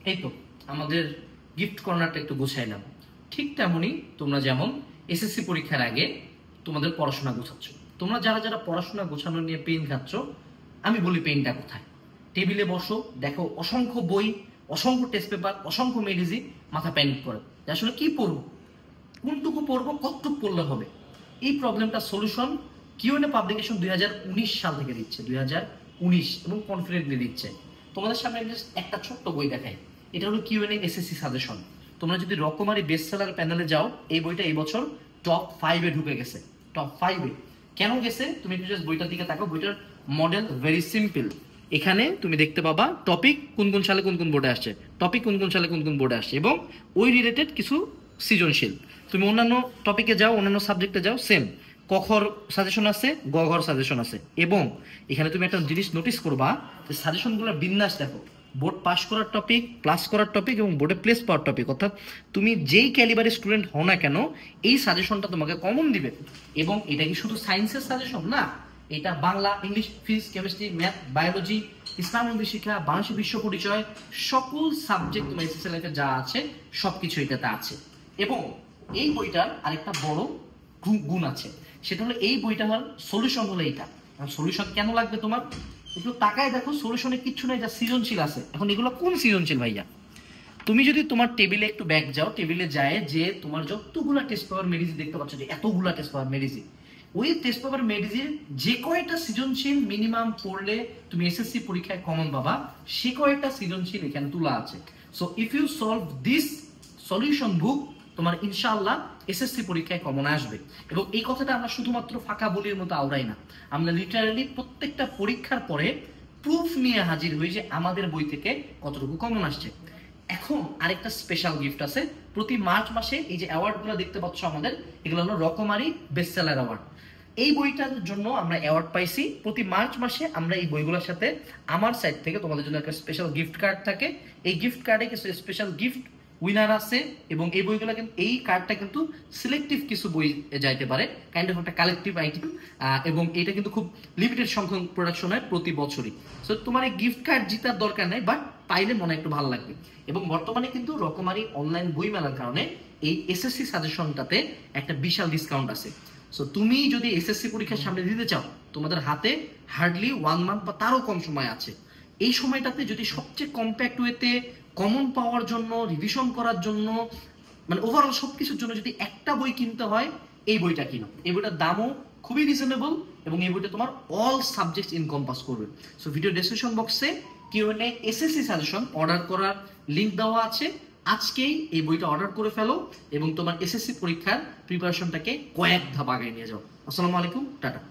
এই তো আমাদের গিফট কর্নারটা একটু গোছাইলাম। ঠিক তেমনই তোমরা যেমন এসএসসি পরীক্ষার আগে তোমাদের পড়াশোনা গোছাচ্ছ, তোমরা যারা যারা পড়াশোনা গোছানো নিয়ে পেন খাচ্ছ, আমি বলি পেনটা কোথায়। টেবিলে বসো, দেখো অসংখ্য বই, অসংখ্য টেস্ট পেপার, অসংখ্য মেডিজি, মাথা প্যানিক করে যে আসলে কি পড়বো, কোনটুকু পড়বো, কতটুকু পড়লে হবে। এই প্রবলেমটা সলিউশন কিউএনএ পাবলিকেশন 2019 সাল থেকে দিচ্ছে, 2019, এবং কনফিডেন্টলি দিচ্ছে। তোমাদের সামনে একটা ছোট্ট বই দেখাই, এটা হলো কিউএনএ এসএসসি সাজেশন। তোমরা যদি রকমারি বেস্ট সেলার প্যানেলে যাও, এই বইটা এই বছর টপ 5-এ ঢুকে গেছে। টপ 5-এ কেন গেছে তুমি একটু জাস্ট বইটার দিকে তাকাও। বইটার মডেল ভেরি সিম্পল। এখানে তুমি দেখতে পাবা টপিক কোন কোন সালে কোন কোন বোর্ডে আসছে, টপিক কোন কোন সালে কোন কোন বোর্ডে আসছে, এবং ওই রিলেটেড কিছু সৃজনশীল। তুমি অন্যান্য টপিকে যাও, অন্যান্য সাবজেক্টে যাও, সেম ক খর সাজেশন আছে, গ ঘর সাজেশন আছে। এবং এখানে তুমি একটা জিনিস নোটিস করবা যে সাজেশনগুলোর বিন্যাস দেখো, বোর্ড পাস করার টপিক, প্লাস করার টপিক, এবং বোর্ডে প্লেস পাওয়ার টপিক। অর্থাৎ তুমি যেই ক্যালিবারের স্টুডেন্ট হও না কেন, এই সাজেশনটা তোমাকে কমন দিবে। এবং এটা কি শুধু সায়েন্সের সাজেশন না, এটা Bangla, English, physics, chemistry, math, biology, ইসলাম নদী শিক্ষা, বাংলাদেশের বিশ্ব পরিচয়, সকল সাবজেক্ট তোমার এসএসসি লাইফে যা আছে সবকিছু এটাতে আছে। এবং এই বইটার আরেকটা বড় গুণ আছে, সেটা হলো এই বইটার সলিউশন হলো এইটা। সলিউশন কেন লাগবে তোমার, একটু তাকায় দেখো, সলিউশনে কিচ্ছু নাই যা সৃজনশীল আছে। এখন এগুলো কোন সৃজনশীল ভাইয়া? তুমি যদি তোমার টেবিলে একটু ব্যাক যাও, টেবিলে যায় যে তোমার যতগুলা টেস্ট পেপার মেডিজি দেখতে পাচ্ছ, যে এতগুলা টেস্ট পেপার মেডিজি, ওই টেস্ট পেপার মেডিজির যে কয়টা সৃজনশীল মিনিমাম পড়লে তুমি এসএসসি পরীক্ষায় কমন পাবা, সে কয়টা সৃজনশীল এখানে তোলা আছে। So if you solve this solution book, তোমার ইনশাআল্লাহ এসএসসি পরীক্ষায় কমন আসবে। এবং এই কথাটা আমরা শুধুমাত্র ফাঁকা বলির মতো আওড়াই না, আমরা লিটারালি প্রত্যেকটা পরীক্ষার পরে প্রুফ নিয়ে হাজির হই যে আমাদের বই থেকে কতটুকু কমন আসছে। এখন আরেকটা স্পেশাল গিফট আছে। প্রতি মার্চ মাসে এই যে অ্যাওয়ার্ডগুলো দেখতে পাচ্ছ আমাদের, এগুলো হলো রকমারি বেস্ট সেলার অ্যাওয়ার্ড। এই বইটার জন্য আমরা অ্যাওয়ার্ড পাইছি। প্রতি মার্চ মাসে আমরা এই বইগুলোর সাথে আমার সাইড থেকে তোমাদের জন্য একটা স্পেশাল গিফট কার্ড থাকে। এই গিফট কার্ডে কিছু স্পেশাল গিফট উইনার আছে, এবং এই বইগুলো কিন্তু, এই কার্ডটা কিন্তু সিলেক্টিভ কিছু বই যাইতে পারে, কাইন্ড অফ একটা কালেকটিভ আইটেম। এবং এটা কিন্তু খুব লিমিটেড সংখ্যক প্রোডাকশন হয় প্রতি বছরই। সো তোমার এই গিফট কার্ড জিতার দরকার নেই, বাট পাইলে মনে একটু ভালো লাগবে। এবং বর্তমানে কিন্তু রকমারি অনলাইন বই মেলার কারণে এই এসএসসি সাজেশনটাতে একটা বিশাল ডিসকাউন্ট আছে। সো তুমি যদি এসএসসি পরীক্ষার সামনে দিতে চাও, তোমাদের হাতে হার্ডলি 1 মান্থ বা তারও কম সময় আছে। এই সময়টাতে যদি সবচেয়ে কম্প্যাক্ট ওয়েতে কমন পাওয়ার জন্য, রিভিশন করার জন্য, মানে ওভারঅল সবকিছুর জন্য যদি একটা বই কিনতে হয়, এই বইটা কিনো। এই বইটার দামও খুবই রিজনেবল, এবং এই বইটা তোমার অল সাবজেক্ট ইনকম্পাস করবে। সো ভিডিও ডেসক্রিপশন বক্সে কিউএনএ এসএসসি সাজেশন অর্ডার করার লিঙ্ক দেওয়া আছে। আজকেই এই বইটা অর্ডার করে ফেলো এবং তোমার এসএসসি পরীক্ষার প্রিপারেশনটাকে কয়েক ধাপ আগায় নিয়ে যাও। আসসালামু আলাইকুম, টাটা।